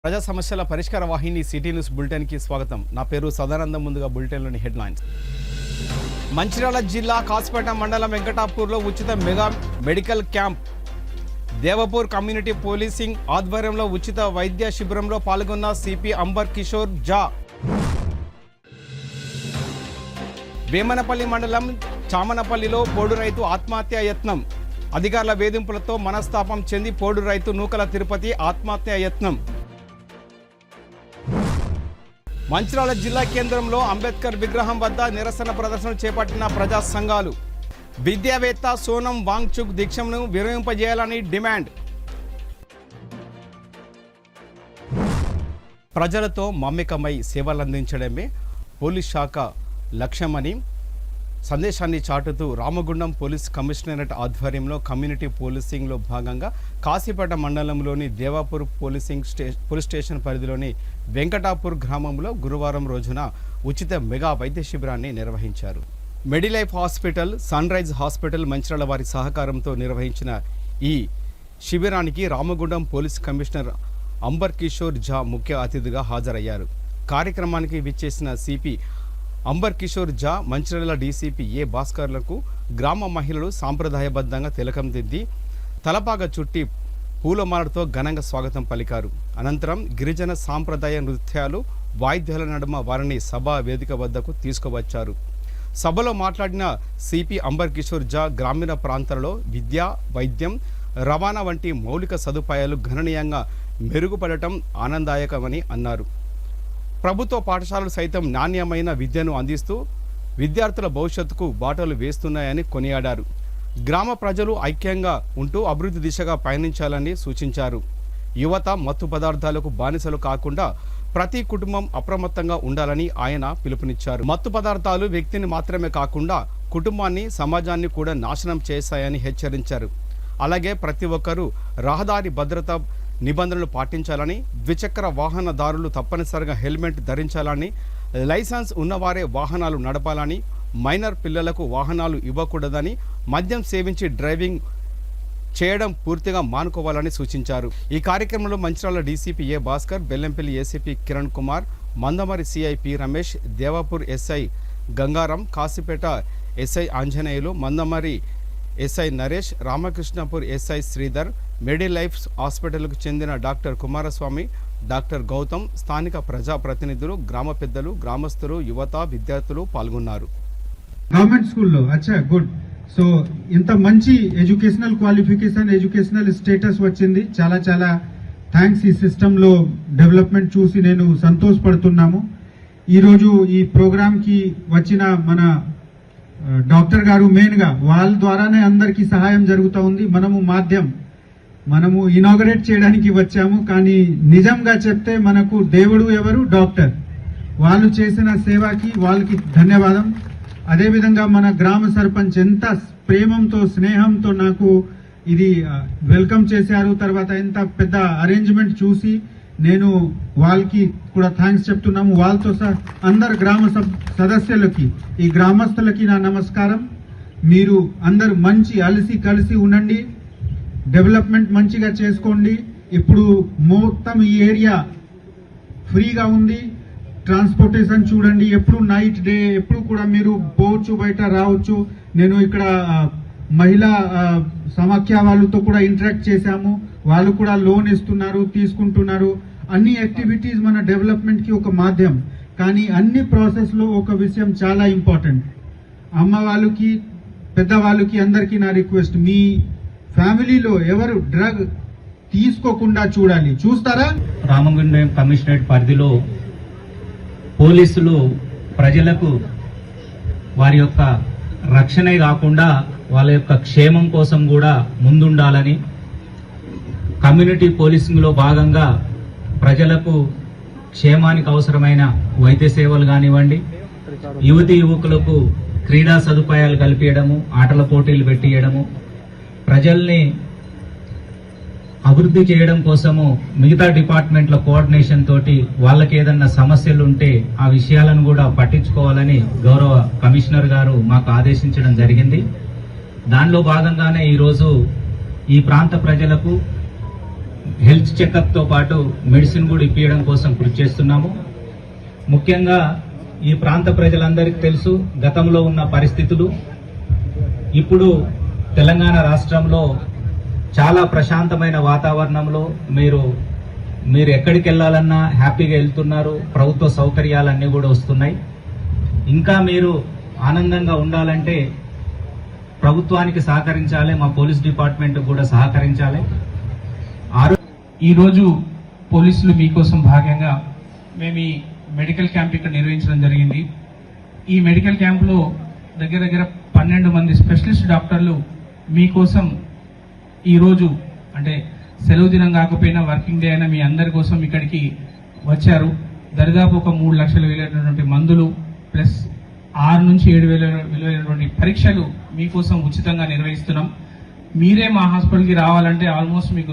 ప్రజా సమస్యల పరిష్కార వాహిని సిటీ న్యూస్ బులెటిన్కి స్వాగతం. నా పేరు సదానందం. ముందుగా బులెటిన్లోని హెడ్లైన్స్. మంచిర్యాల జిల్లా కాసిపేట మండలం వెంకటాపూర్లో ఉచిత mega medical camp. Devapur community policing ఆధ్వర్యంలో ఉచిత వైద్య శిబిరంలో పాల్గొన్న సిపి అంబర్ కిషోర్ జా. వేమనపల్లి మండలం చామనపల్లిలో పోడు రైతు ఆత్మహత్య యత్నం. అధికారుల వేధింపులతో మనస్తాపం చెంది పోడు రైతు నూకల తిరుపతి ఆత్మహత్య యత్నం. మంచిర్యాల జిల్లా కేంద్రంలో అంబేద్కర్ విగ్రహం వద్ద నిరసన ప్రదర్శన చేపట్టిన ప్రజా సంఘాలు. విద్యావేత్త సోనం వాంగ్చుక్ దీక్షను విరమింపజేయాలని డిమాండ్. ప్రజలతో మమ్మికమై సేవలందించడమే పోలీస్ శాఖ లక్ష్యమని సందేశాన్ని చాటుతూ రామగుండం పోలీస్ కమిషనరేట్ ఆధ్వర్యంలో కమ్యూనిటీ పోలీసింగ్లో భాగంగా కాశీపేట మండలంలోని దేవాపూర్ పోలీస్ స్టేషన్ పరిధిలోని వెంకటాపూర్ గ్రామంలో గురువారం రోజున ఉచిత మెగా వైద్య శిబిరాన్ని నిర్వహించారు. Medilife hospital, Sunrise hospital Mancherial వారి సహకారంతో నిర్వహించిన ఈ శిబిరానికి రామగుండం పోలీస్ కమిషనర్ అంబర్ కిషోర్ జా ముఖ్య అతిథిగా హాజరయ్యారు. కార్యక్రమానికి విచ్చేసిన సిపి అంబర్ కిషోర్ జా, మంచిర్యాల డీసీపీ ఏ భాస్కర్లకు గ్రామ మహిళలు సాంప్రదాయబద్ధంగా తిలకం దిద్ది తలపాగా చుట్టి పూలమాలతో ఘనంగా స్వాగతం పలికారు. అనంతరం గిరిజన సాంప్రదాయ నృత్యాలు, వాయిద్యాల నడుమ వారిని సభా వేదిక వద్దకు తీసుకువచ్చారు. సభలో మాట్లాడిన సిపి అంబర్ కిషోర్ జా గ్రామీణ ప్రాంతాలలో విద్య, వైద్యం, రవాణా వంటి మౌలిక సదుపాయాలు గణనీయంగా మెరుగుపడటం ఆనందదాయకమని అన్నారు. ప్రభుత్వ పాఠశాలలు సైతం నాణ్యమైన విద్యను అందిస్తూ విద్యార్థుల భవిష్యత్తుకు బాటలు వేస్తున్నాయని కొనియాడారు. గ్రామ ప్రజలు ఐక్యంగా ఉంటూ అభివృద్ధి దిశగా పయనించాలని సూచించారు. యువత మత్తు పదార్థాలకు బానిసలు కాకుండా ప్రతి కుటుంబం అప్రమత్తంగా ఉండాలని ఆయన పిలుపునిచ్చారు. మత్తు పదార్థాలు వ్యక్తిని మాత్రమే కాకుండా కుటుంబాన్ని, సమాజాన్ని కూడా నాశనం చేస్తాయని హెచ్చరించారు. అలాగే ప్రతి ఒక్కరూ రహదారి భద్రత నిబంధనలు పాటించాలని, ద్విచక్ర వాహనదారులు తప్పనిసరిగా హెల్మెట్ ధరించాలని, లైసెన్స్ ఉన్నవారే వాహనాలు నడపాలని, మైనర్ పిల్లలకు వాహనాలు ఇవ్వకూడదని, మద్యం సేవించి డ్రైవింగ్ చేయడం పూర్తిగా మానుకోవాలని సూచించారు. ఈ కార్యక్రమంలో Mancherial DCP A Bhaskar, Bellampalli ACP Kiran Kumar, Mandamarri CIP Ramesh, Devapur SI Gangaram, Kasipet SI Anjaneyulu, Mandamarri SI Naresh, Ramakrishnapur SI Sridhar, Medilife హాస్పిటల్కు చెందిన డాక్టర్ కుమారస్వామి, డాక్టర్ గౌతమ్, స్థానిక ప్రజాప్రతినిధులు, గ్రామ పెద్దలు, గ్రామస్తులు, యువత, విద్యార్థులు పాల్గొన్నారు. గవర్నమెంట్ స్కూల్లో అచ్చా గుడ్. సో ఇంత మంచి ఎడ్యుకేషనల్ క్వాలిఫికేషన్, ఎడ్యుకేషనల్ స్టేటస్ వచ్చింది. చాలా చాలా థ్యాంక్స్. ఈ సిస్టంలో డెవలప్మెంట్ చూసి నేను సంతోషపడుతున్నాము. ఈరోజు ఈ ప్రోగ్రామ్కి వచ్చిన మన డాక్టర్ గారు మెయిన్గా వాళ్ళ ద్వారానే అందరికీ సహాయం జరుగుతూ ఉంది. మనము ఇనాగరేట్ చేయడానికి వచ్చాము, కానీ నిజంగా చెప్తే మనకు దేవుడు ఎవరు? డాక్టర్. వాళ్ళు చేసిన సేవకి వాళ్ళకి ధన్యవాదం. అదేవిధంగా మన గ్రామ సర్పంచ్ ఎంత ప్రేమంతో, స్నేహంతో నాకు ఇది వెల్కమ్ చేశారు. తర్వాత ఎంత పెద్ద అరేంజ్మెంట్ చూసి నేను వాళ్ళకి కూడా థ్యాంక్స్ చెప్తున్నాము. వాళ్ళతో అందరు గ్రామ సదస్యులకి, ఈ గ్రామస్తులకి నా నమస్కారం. మీరు అందరు మంచి కలిసి ఉండండి, డెవలప్మెంట్ మంచిగా చేసుకోండి. ఇప్పుడు మొత్తం ఈ ఏరియా ఫ్రీగా ఉంది. ట్రాన్స్పోర్టేషన్ చూడండి, ఎప్పుడు నైట్ డే ఎప్పుడు కూడా మీరు పోవచ్చు, బయట రావచ్చు. నేను ఇక్కడ మహిళా సమాఖ్య వాళ్ళతో కూడా ఇంటరాక్ట్ చేశాము. వాళ్ళు కూడా లోన్ ఇస్తున్నారు, తీసుకుంటున్నారు. అన్ని యాక్టివిటీస్ మన డెవలప్మెంట్ కి ఒక మాధ్యం. కానీ అన్ని ప్రాసెస్ లో ఒక విషయం చాలా ఇంపార్టెంట్. అమ్మ వాళ్ళకి, పెద్దవాళ్ళకి అందరికీ నా రిక్వెస్ట్, మీ ఫ్యామిలీలో ఎవరు డ్రగ్ తీసుకోకుండా చూడాలి. చూస్తారా? రామగుండం కమిషనరేట్ పరిధిలో పోలీసులు ప్రజలకు వారి యొక్క రక్షణే కాకుండా వాళ్ళ యొక్క క్షేమం కోసం కూడా ముందుండాలని, కమ్యూనిటీ పోలీసింగ్లో భాగంగా ప్రజలకు క్షేమానికి అవసరమైన వైద్య సేవలు కానివ్వండి, యువకులకు క్రీడా సదుపాయాలు కల్పించడము, ఆటల పోటీలు పెట్టియడము, ప్రజల్ని అభివృద్ధి చేయడం కోసము మిగతా డిపార్ట్మెంట్ల కోఆర్డినేషన్ తోటి వాళ్ళకి ఏదన్నా సమస్యలు ఉంటే ఆ విషయాలను కూడా పట్టించుకోవాలని గౌరవ కమిషనర్ గారు మాకు ఆదేశించడం జరిగింది. దానిలో భాగంగానే ఈరోజు ఈ ప్రాంత ప్రజలకు హెల్త్ చెకప్తో పాటు మెడిసిన్ కూడా ఇప్పించడం కోసం కృషి చేస్తున్నాము. ముఖ్యంగా ఈ ప్రాంత ప్రజలందరికీ తెలుసు గతంలో ఉన్న పరిస్థితులు. ఇప్పుడు తెలంగాణ రాష్ట్రంలో చాలా ప్రశాంతమైన వాతావరణంలో మీరు ఎక్కడికి వెళ్ళాలన్నా హ్యాపీగా వెళ్తున్నారు. ప్రభుత్వ సౌకర్యాలన్నీ కూడా వస్తున్నాయి. ఇంకా మీరు ఆనందంగా ఉండాలంటే ప్రభుత్వానికి సహకరించాలి, మా పోలీస్ డిపార్ట్మెంట్ కూడా సహకరించాలి. ఈరోజు పోలీసులు మీకోసం భాగంగా మేము ఈ మెడికల్ క్యాంప్ ఇక్కడ నిర్వహించడం జరిగింది. ఈ మెడికల్ క్యాంపులో దగ్గర దగ్గర 12 మంది స్పెషలిస్ట్ డాక్టర్లు మీకోసం ఈరోజు అంటే సెలవు దినం కాకపోయినా వర్కింగ్ డే అయినా మీ అందరి కోసం ఇక్కడికి వచ్చారు. దరిదాపు ఒక 3 లక్షల విలువైనటువంటి మందులు ప్లస్ 6 నుంచి 7 వేల విలువైనటువంటి పరీక్షలు మీకోసం ఉచితంగా నిర్వహిస్తున్నాం. మీరే మా హాస్పిటల్కి రావాలంటే ఆల్మోస్ట్ మీకు